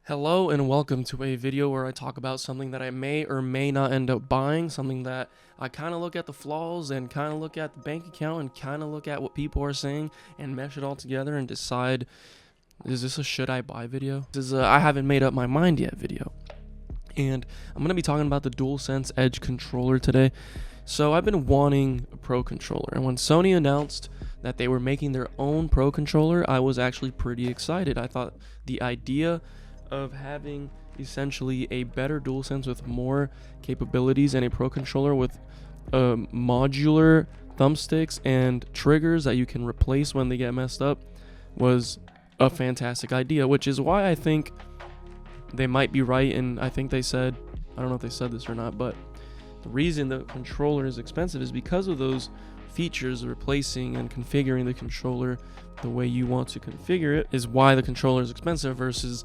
Hello and welcome to a video where I talk about something that I may or may not end up buying, something that I kind of look at the flaws and kind of look at the bank account and kind of look at what people are saying and mesh it all together and decide, is this a should I buy video? This is a I haven't made up my mind yet video. And I'm going to be talking about the Dualsense Edge controller today. So I've been wanting a Pro controller, and when Sony announced that they were making their own Pro controller, I was actually pretty excited. I thought the idea of having essentially a better DualSense with more capabilities and a Pro controller with modular thumbsticks and triggers that you can replace when they get messed up was a fantastic idea, which is why I think they might be right. And I think they said, I don't know if they said this or not, but the reason the controller is expensive is because of those features. Replacing and configuring the controller the way you want to configure it is why the controller is expensive versus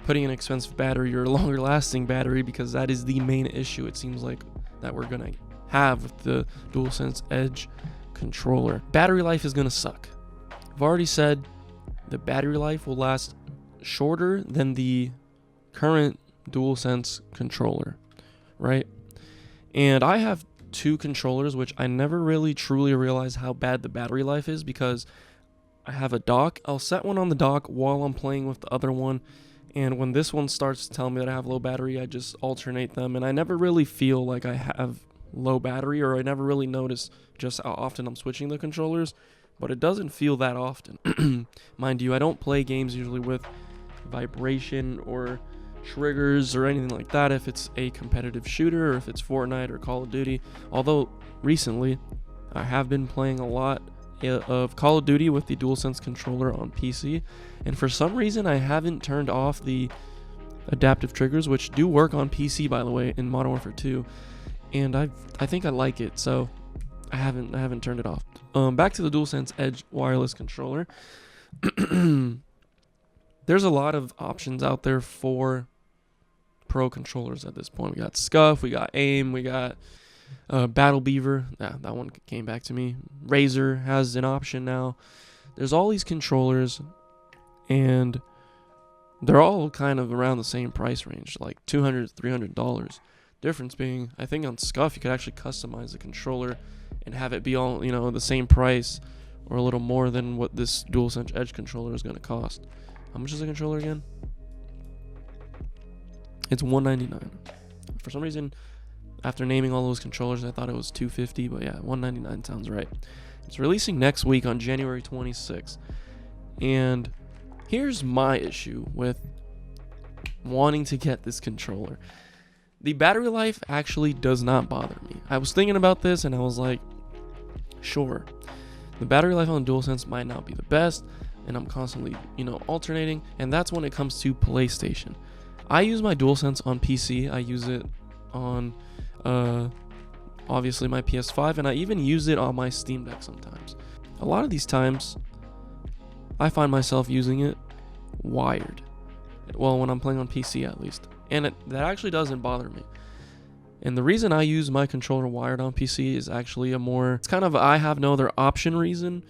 putting an expensive battery or a longer lasting battery, because that is the main issue it seems like that we're gonna have with the DualSense Edge controller. Battery life is gonna suck. I've already said the battery life will last shorter than the current DualSense controller, right? And I have two controllers, which I never really truly realized how bad the battery life is, because I have a dock. I'll set one on the dock while I'm playing with the other one, and when this one starts to tell me that I have low battery, I just alternate them, and I never really feel like I have low battery, or I never really notice just how often I'm switching the controllers, but it doesn't feel that often. Mind you, I don't play games usually with vibration or triggers or anything like that if it's a competitive shooter or if it's Fortnite or Call of Duty, although recently I have been playing a lot of Call of Duty with the DualSense controller on PC, and for some reason I haven't turned off the adaptive triggers, which do work on PC by the way in Modern Warfare 2, and I think I like it, so I haven't turned it off. Back to the DualSense Edge wireless controller. There's a lot of options out there for Pro controllers at this point. We got Scuff, we got AIM, we got Battle Beaver. That one came back to me. Razer has an option now. There's all these controllers, and they're all kind of around the same price range, like $200 to $300. Difference being, I think on Scuff you could actually customize the controller and have it be all, the same price or a little more than what this DualSense Edge controller is going to cost. How much is the controller again? It's $199. For some reason, after naming all those controllers, I thought it was $250, but yeah, $199 sounds right. It's releasing next week on January 26th. And here's my issue with wanting to get this controller. The battery life actually does not bother me. I was thinking about this and I was like, sure, the battery life on DualSense might not be the best, and I'm constantly, alternating, and that's when it comes to PlayStation. I use my DualSense on PC. I use it on obviously my PS5, and I even use it on my Steam Deck sometimes. A lot of these times I find myself using it wired, well, when I'm playing on PC at least, and that actually doesn't bother me. And the reason I use my controller wired on PC is actually it's kind of I have no other option reason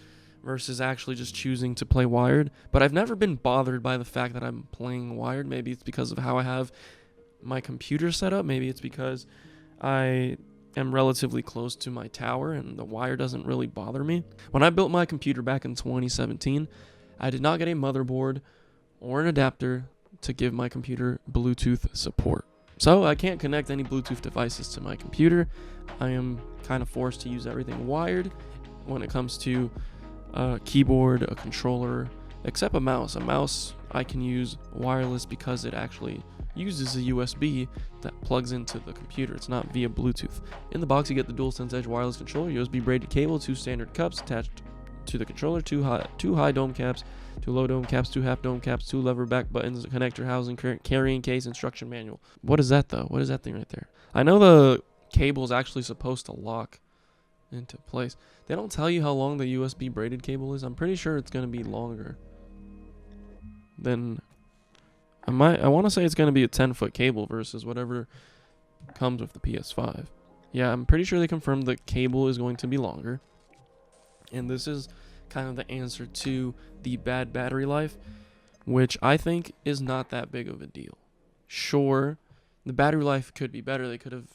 versus actually just choosing to play wired. But I've never been bothered by the fact that I'm playing wired. Maybe it's because of how I have my computer set up. Maybe it's because I am relatively close to my tower and the wire doesn't really bother me. When I built my computer back in 2017, I did not get a motherboard or an adapter to give my computer Bluetooth support. So I can't connect any Bluetooth devices to my computer. I am kind of forced to use everything wired when it comes to a keyboard, a controller, except a mouse. A mouse I can use wireless because it actually uses a USB that plugs into the computer. It's not via Bluetooth. In the box you get the DualSense Edge wireless controller, USB braided cable, 2 standard cups attached to the controller, two high dome caps, 2 low dome caps, 2 half dome caps, 2 lever back buttons, a connector housing, carrying case, instruction manual. What is that though? What is that thing right there? I know the cable is actually supposed to lock into place. They don't tell you how long the USB braided cable is. I'm pretty sure it's going to be longer than I want to say it's going to be a 10-foot cable versus whatever comes with the PS5. Yeah, I'm pretty sure they confirmed the cable is going to be longer. And this is kind of the answer to the bad battery life. which I think is not that big of a deal. Sure, the battery life could be better. They could have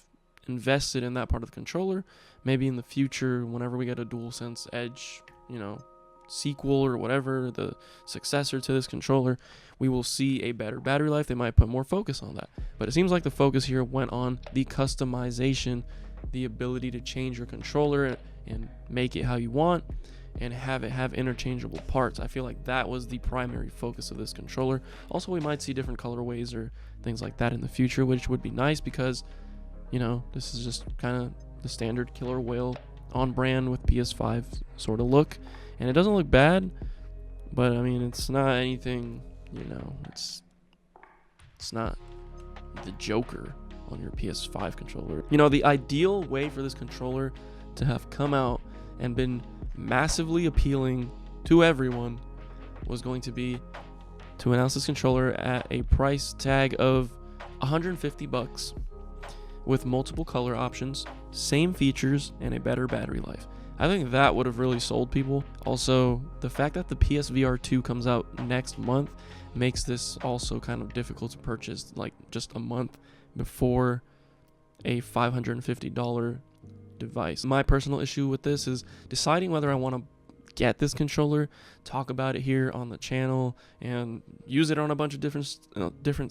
invested in that part of the controller. Maybe in the future, whenever we get a DualSense Edge, sequel or whatever, the successor to this controller, we will see a better battery life. They might put more focus on that. But it seems like the focus here went on the customization, the ability to change your controller and make it how you want and have it have interchangeable parts. I feel like that was the primary focus of this controller. Also, we might see different colorways or things like that in the future, which would be nice because, this is just kind of the standard killer whale on brand with PS5 sort of look. And it doesn't look bad, but I mean, it's not anything, it's not the Joker on your PS5 controller. The ideal way for this controller to have come out and been massively appealing to everyone was going to be to announce this controller at a price tag of $150 with multiple color options, same features, and a better battery life. I think that would have really sold people. Also, the fact that the PSVR 2 comes out next month makes this also kind of difficult to purchase, like just a month before a $550 device. My personal issue with this is deciding whether I want to get this controller, talk about it here on the channel, and use it on a bunch of different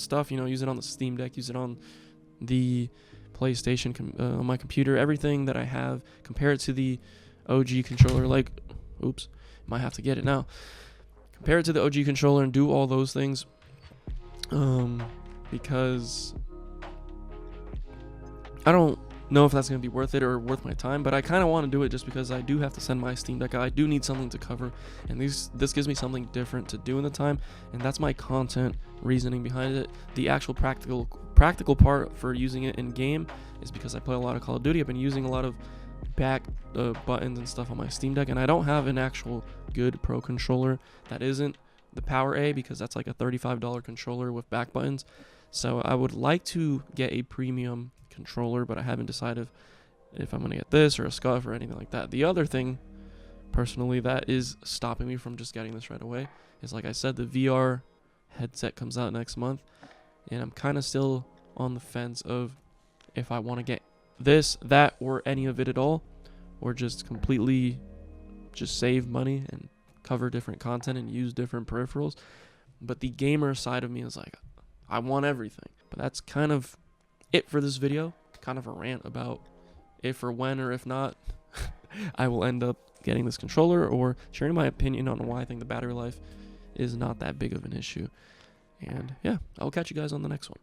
stuff. Use it on the Steam Deck, use it on the PlayStation, on my computer, everything that I have. Compare it to the OG controller, might have to get it now. Compare it to the OG controller and do all those things, because I don't know if that's going to be worth it or worth my time, but I kind of want to do it just because I do have to send my Steam Deck out. I do need something to cover, and this gives me something different to do in the time, and that's my content reasoning behind it. The actual practical part for using it in game is because I play a lot of Call of Duty. I've been using a lot of back buttons and stuff on my Steam Deck, and I don't have an actual good pro controller that isn't the Power A, because that's like a $35 controller with back buttons. So I would like to get a premium controller, but I haven't decided if I'm going to get this or a Scuff or anything like that. The other thing, personally, that is stopping me from just getting this right away is, like I said, the VR headset comes out next month, and I'm kind of still on the fence of if I want to get this, that, or any of it at all, or just completely just save money and cover different content and use different peripherals. But the gamer side of me is like, I want everything. But that's kind of it for this video. Kind of a rant about if or when or if not I will end up getting this controller, or sharing my opinion on why I think the battery life is not that big of an issue. And yeah, I'll catch you guys on the next one.